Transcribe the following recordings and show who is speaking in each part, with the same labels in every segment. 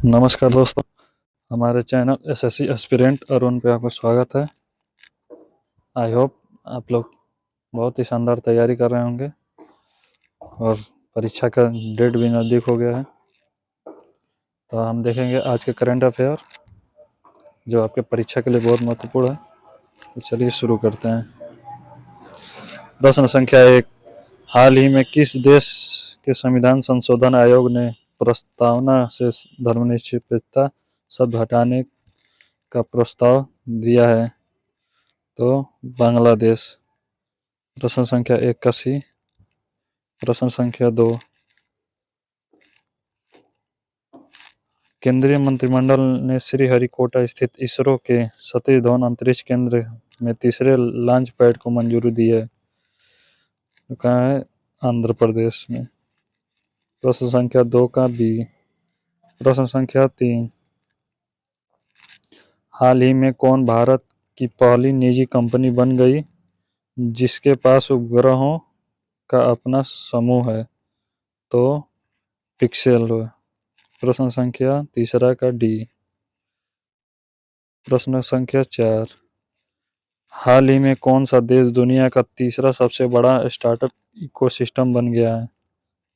Speaker 1: नमस्कार दोस्तों, हमारे चैनल एसएससी एस्पिरेंट अरुण पे आपका स्वागत है। आई होप आप लोग बहुत ही शानदार तैयारी कर रहे होंगे और परीक्षा का डेट भी नज़दीक हो गया है। तो हम देखेंगे आज के करंट अफेयर जो आपके परीक्षा के लिए बहुत महत्वपूर्ण है। तो चलिए शुरू करते हैं। प्रश्न संख्या 1, हाल ही में किस देश के संविधान संशोधन आयोग ने प्रस्तावना से धर्मनिरपेक्षता शब्द हटाने का प्रस्ताव दिया है? तो बांग्लादेश। प्रश्न संख्या 81। प्रश्न संख्या 2, केंद्रीय मंत्रिमंडल ने श्रीहरिकोटा स्थित इसरो के सतीश धवन अंतरिक्ष केंद्र में तीसरे लॉन्च पैड को मंजूरी दी है। तो कहाँ है? आंध्र प्रदेश में। प्रश्न संख्या 2 का बी। प्रश्न संख्या 3, हाल ही में कौन भारत की पहली निजी कंपनी बन गई जिसके पास उपग्रहों का अपना समूह है? तो पिक्सेल। प्रश्न संख्या तीसरा का डी। प्रश्न संख्या 4, हाल ही में कौन सा देश दुनिया का तीसरा सबसे बड़ा स्टार्टअप इकोसिस्टम बन गया है?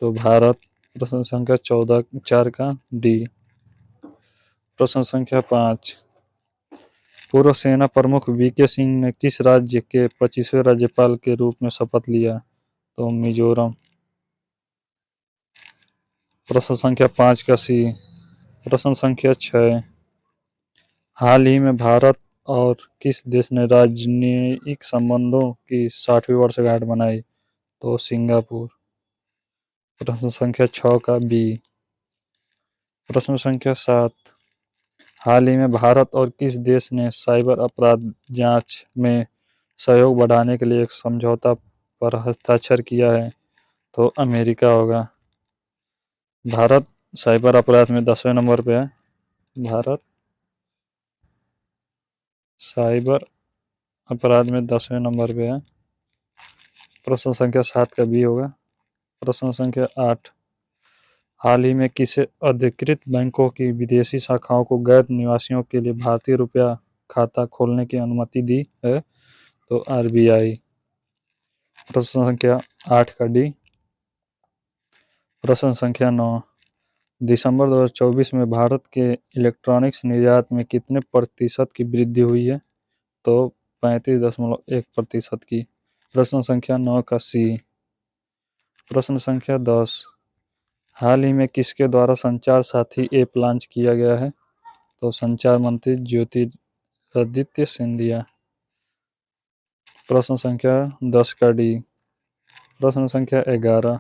Speaker 1: तो भारत। प्रश्न संख्या 4 का डी। प्रश्न संख्या 5, पूर्व सेना प्रमुख वीके सिंह ने किस राज्य के 25वें राज्यपाल के रूप में शपथ लिया? तो मिजोरम। प्रश्न संख्या 5 का सी। प्रश्न संख्या 6, हाल ही में भारत और किस देश ने राजनयिक संबंधों की 60वीं वर्षगांठ मनाई? तो सिंगापुर। प्रश्न संख्या 6 का बी। प्रश्न संख्या 7, हाल ही में भारत और किस देश ने साइबर अपराध जांच में सहयोग बढ़ाने के लिए एक समझौता पर हस्ताक्षर किया है? तो अमेरिका होगा। भारत साइबर अपराध में 10वें नंबर पे है। भारत साइबर अपराध में 10वें नंबर पे है। प्रश्न संख्या 7 का बी होगा। प्रश्न संख्या 8, हाल ही में किसे अधिकृत बैंकों की विदेशी शाखाओं को गैर निवासियों के लिए भारतीय रुपया खाता खोलने की अनुमति दी है? तो आरबीआई। प्रश्न संख्या 8 का डी। प्रश्न संख्या 9, दिसंबर 2024 में भारत के इलेक्ट्रॉनिक्स निर्यात में कितने प्रतिशत की वृद्धि हुई है? तो 35.1% की। प्रश्न संख्या 9 का सी। प्रश्न संख्या 10, हाल ही में किसके द्वारा संचार साथी ऐप लॉन्च किया गया है? तो संचार मंत्री ज्योतिरादित्य सिंधिया। प्रश्न संख्या 10 का डी। प्रश्न संख्या 11,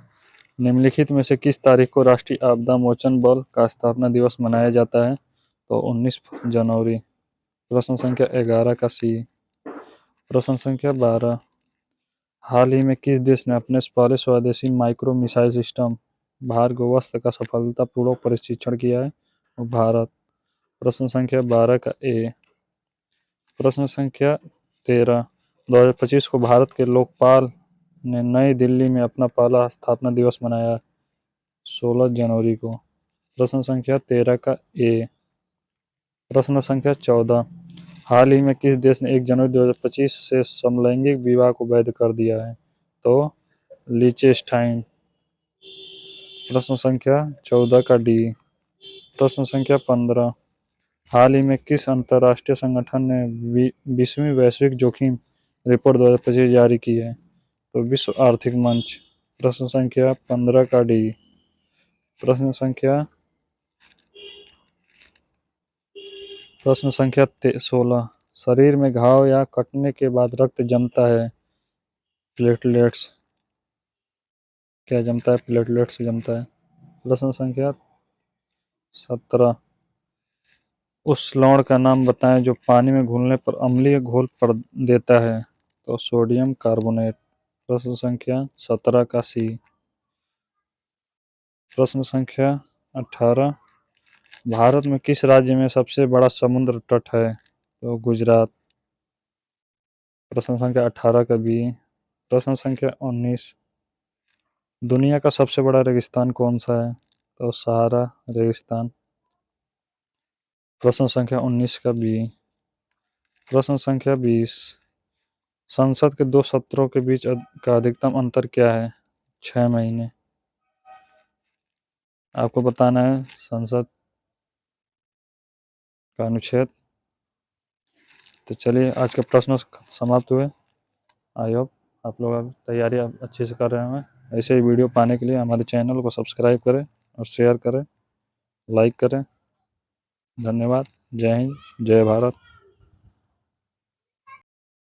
Speaker 1: निम्नलिखित में से किस तारीख को राष्ट्रीय आपदा मोचन बल का स्थापना दिवस मनाया जाता है? तो 19 जनवरी। प्रश्न संख्या 11 का सी। प्रश्न संख्या 12, हाल ही में किस देश ने अपने पहले स्वदेशी माइक्रो मिसाइल सिस्टम भार्गवस्त्र का सफलतापूर्वक परीक्षण किया है? और भारत। प्रश्न संख्या 12 का ए। प्रश्न संख्या 13, 2025 को भारत के लोकपाल ने नई दिल्ली में अपना पहला स्थापना दिवस मनाया 16 जनवरी को। प्रश्न संख्या 13 का ए। प्रश्न संख्या 14, हाल ही में किस देश ने 1 जनवरी 2025 से समलैंगिक विवाह को वैध कर दिया है? तो लिechtenstein। प्रश्न संख्या 14 का डी। प्रश्न संख्या 15, हाल ही में किस अंतर्राष्ट्रीय संगठन ने 20वीं वैश्विक जोखिम रिपोर्ट 2025 जारी की है? तो विश्व आर्थिक मंच। प्रश्न संख्या 15 का डी। प्रश्न संख्या 16, शरीर में घाव या कटने के बाद रक्त जमता है, प्लेटलेट्स। क्या जमता है? प्लेटलेट्स जमता है। प्रश्न संख्या 17, उस लवण का नाम बताएं जो पानी में घुलने पर अम्लीय घोल पर देता है? तो सोडियम कार्बोनेट। प्रश्न संख्या 17 का सी। प्रश्न संख्या 18, भारत में किस राज्य में सबसे बड़ा समुद्र तट है? तो गुजरात। प्रश्न संख्या 18 का बी। प्रश्न संख्या 19, दुनिया का सबसे बड़ा रेगिस्तान कौन सा है? तो सहारा रेगिस्तान। प्रश्न संख्या 19 का बी। प्रश्न संख्या 20, संसद के 2 सत्रों के बीच का अधिकतम अंतर क्या है? 6 महीने। आपको बताना है संसद का अनुच्छेद। तो चलिए आज के प्रश्न समाप्त हुए। आई होप आप लोग अब तैयारी अच्छे से कर रहे होंगे। ऐसे ही वीडियो पाने के लिए हमारे चैनल को सब्सक्राइब करें और शेयर करें, लाइक करें। धन्यवाद। जय हिंद, जय भारत।